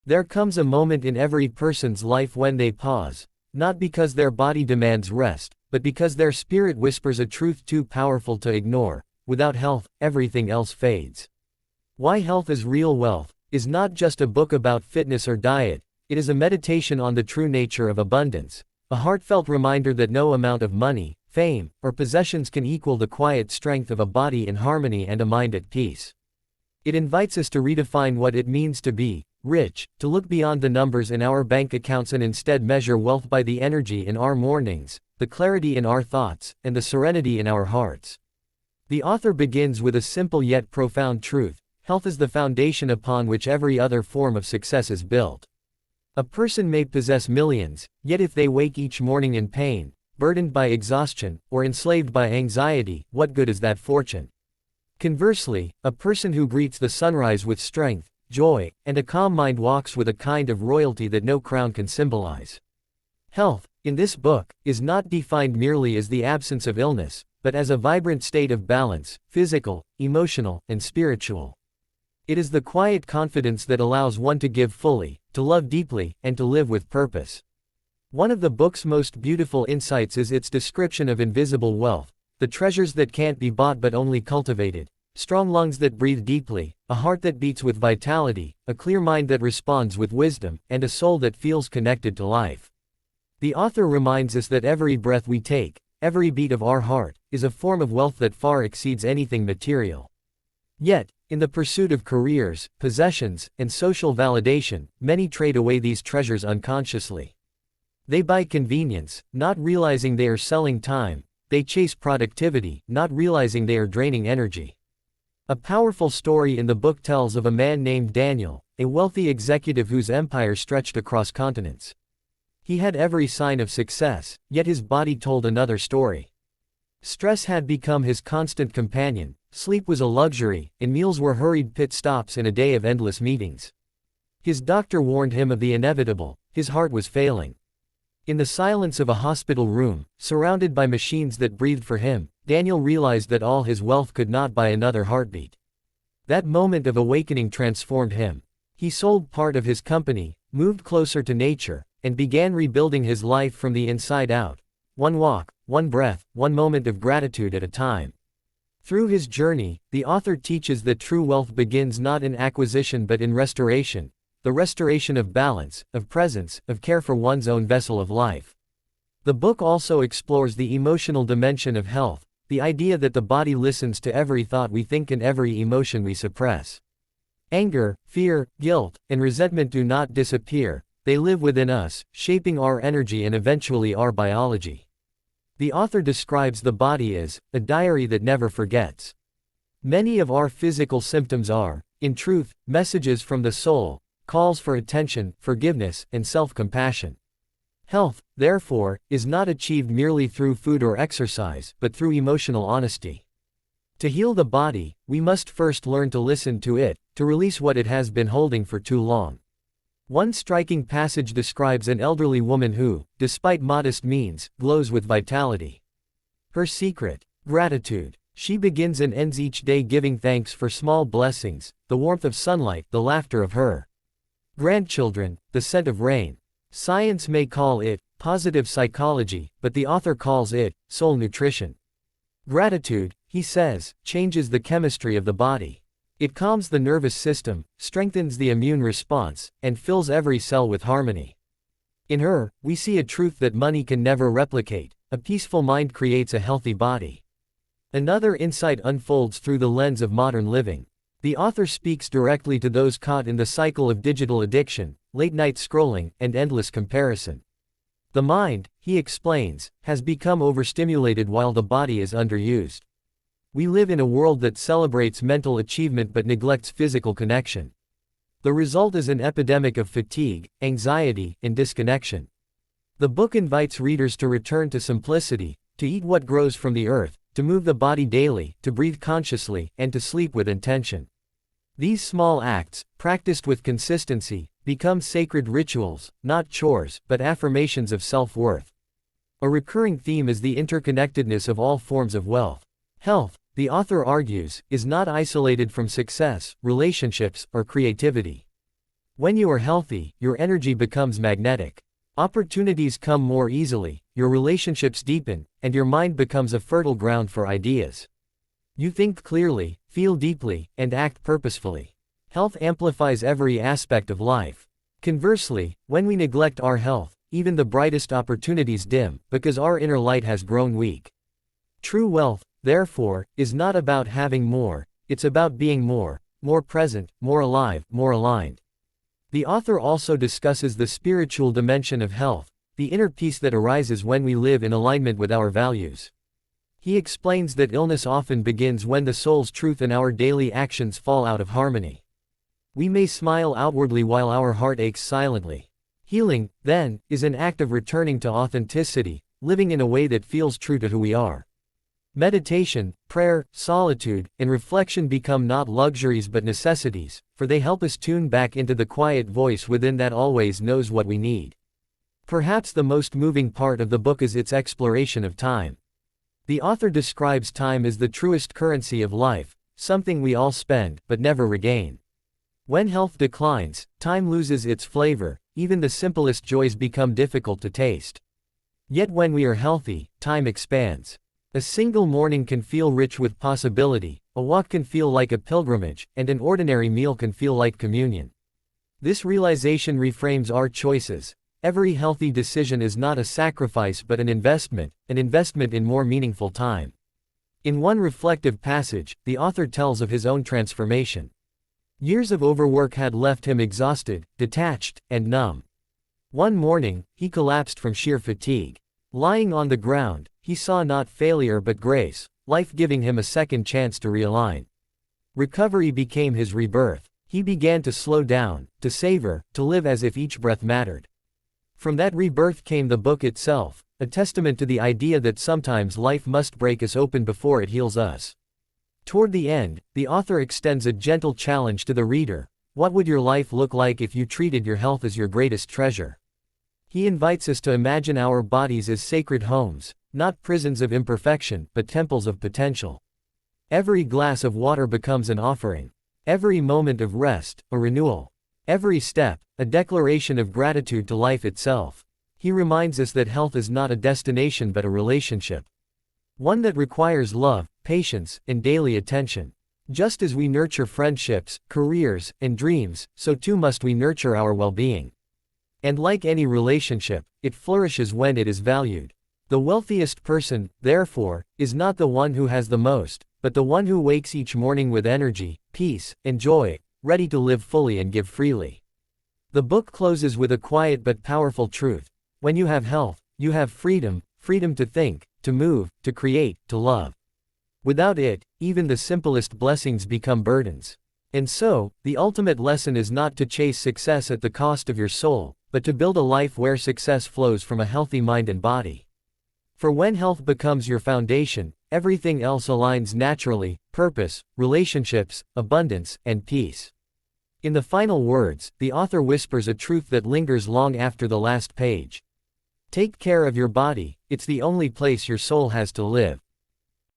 There comes a moment in every person's life when they pause, not because their body demands rest, but because their spirit whispers a truth too powerful to ignore. Without health, everything else fades. Why Health is Real Wealth is not just a book about fitness or diet, it is a meditation on the true nature of abundance, a heartfelt reminder that no amount of money, fame, or possessions can equal the quiet strength of a body in harmony and a mind at peace. It invites us to redefine what it means to be rich, to look beyond the numbers in our bank accounts and instead measure wealth by the energy in our mornings, the clarity in our thoughts, and the serenity in our hearts. The author begins with a simple yet profound truth: health is the foundation upon which every other form of success is built. A person may possess millions, yet if they wake each morning in pain, burdened by exhaustion, or enslaved by anxiety, what good is that fortune? Conversely, a person who greets the sunrise with strength, joy, and a calm mind walks with a kind of royalty that no crown can symbolize. Health, in this book, is not defined merely as the absence of illness, but as a vibrant state of balance, physical, emotional, and spiritual. It is the quiet confidence that allows one to give fully, to love deeply, and to live with purpose. One of the book's most beautiful insights is its description of invisible wealth, the treasures that can't be bought but only cultivated, strong lungs that breathe deeply, a heart that beats with vitality, a clear mind that responds with wisdom, and a soul that feels connected to life. The author reminds us that every breath we take, every beat of our heart, is a form of wealth that far exceeds anything material. Yet, in the pursuit of careers, possessions, and social validation, many trade away these treasures unconsciously. They buy convenience, not realizing they are selling time. They chase productivity, not realizing they are draining energy. A powerful story in the book tells of a man named Daniel, a wealthy executive whose empire stretched across continents. He had every sign of success, yet his body told another story. Stress had become his constant companion, sleep was a luxury, and meals were hurried pit stops in a day of endless meetings. His doctor warned him of the inevitable: his heart was failing. In the silence of a hospital room, surrounded by machines that breathed for him, Daniel realized that all his wealth could not buy another heartbeat. That moment of awakening transformed him. He sold part of his company, moved closer to nature, and began rebuilding his life from the inside out. One walk, one breath, one moment of gratitude at a time. Through his journey, the author teaches that true wealth begins not in acquisition but in restoration. The restoration of balance, of presence, of care for one's own vessel of life. The book also explores the emotional dimension of health, the idea that the body listens to every thought we think and every emotion we suppress. Anger, fear, guilt, and resentment do not disappear, they live within us, shaping our energy and eventually our biology. The author describes the body as a diary that never forgets. Many of our physical symptoms are, in truth, messages from the soul, calls for attention, forgiveness, and self-compassion. Health, therefore, is not achieved merely through food or exercise, but through emotional honesty. To heal the body, we must first learn to listen to it, to release what it has been holding for too long. One striking passage describes an elderly woman who, despite modest means, glows with vitality. Her secret: gratitude. She begins and ends each day giving thanks for small blessings, the warmth of sunlight, the laughter of her grandchildren, the scent of rain. Science may call it positive psychology, but the author calls it soul nutrition. Gratitude, he says, changes the chemistry of the body. It calms the nervous system, strengthens the immune response, and fills every cell with harmony. In her, we see a truth that money can never replicate: a peaceful mind creates a healthy body. Another insight unfolds through the lens of modern living. The author speaks directly to those caught in the cycle of digital addiction, late-night scrolling, and endless comparison. The mind, he explains, has become overstimulated while the body is underused. We live in a world that celebrates mental achievement but neglects physical connection. The result is an epidemic of fatigue, anxiety, and disconnection. The book invites readers to return to simplicity, to eat what grows from the earth, to move the body daily, to breathe consciously, and to sleep with intention. These small acts, practiced with consistency, become sacred rituals, not chores, but affirmations of self-worth. A recurring theme is the interconnectedness of all forms of wealth. Health, the author argues, is not isolated from success, relationships, or creativity. When you are healthy, your energy becomes magnetic. Opportunities come more easily, your relationships deepen, and your mind becomes a fertile ground for ideas. You think clearly, feel deeply, and act purposefully. Health amplifies every aspect of life. Conversely, when we neglect our health, even the brightest opportunities dim, because our inner light has grown weak. True wealth, therefore, is not about having more, it's about being more present, more alive, more aligned. The author also discusses the spiritual dimension of health, the inner peace that arises when we live in alignment with our values. He explains that illness often begins when the soul's truth and our daily actions fall out of harmony. We may smile outwardly while our heart aches silently. Healing, then, is an act of returning to authenticity, living in a way that feels true to who we are. Meditation, prayer, solitude, and reflection become not luxuries but necessities, for they help us tune back into the quiet voice within that always knows what we need. Perhaps the most moving part of the book is its exploration of time. The author describes time as the truest currency of life, something we all spend, but never regain. When health declines, time loses its flavor, even the simplest joys become difficult to taste. Yet when we are healthy, time expands. A single morning can feel rich with possibility, a walk can feel like a pilgrimage, and an ordinary meal can feel like communion. This realization reframes our choices. Every healthy decision is not a sacrifice but an investment in more meaningful time. In one reflective passage, the author tells of his own transformation. Years of overwork had left him exhausted, detached, and numb. One morning, he collapsed from sheer fatigue. Lying on the ground, he saw not failure but grace, life giving him a second chance to realign. Recovery became his rebirth. He began to slow down, to savor, to live as if each breath mattered. From that rebirth came the book itself, a testament to the idea that sometimes life must break us open before it heals us. Toward the end, the author extends a gentle challenge to the reader. What would your life look like if you treated your health as your greatest treasure? He invites us to imagine our bodies as sacred homes, not prisons of imperfection, but temples of potential. Every glass of water becomes an offering. Every moment of rest, a renewal. Every step, a declaration of gratitude to life itself. He reminds us that health is not a destination but a relationship. One that requires love, patience, and daily attention. Just as we nurture friendships, careers, and dreams, so too must we nurture our well-being. And like any relationship, it flourishes when it is valued. The wealthiest person, therefore, is not the one who has the most, but the one who wakes each morning with energy, peace, and joy, ready to live fully and give freely. The book closes with a quiet but powerful truth. When you have health, you have freedom, freedom to think, to move, to create, to love. Without it, even the simplest blessings become burdens. And so, the ultimate lesson is not to chase success at the cost of your soul, but to build a life where success flows from a healthy mind and body. For when health becomes your foundation, everything else aligns naturally: purpose, relationships, abundance, and peace. In the final words, the author whispers a truth that lingers long after the last page. Take care of your body, it's the only place your soul has to live.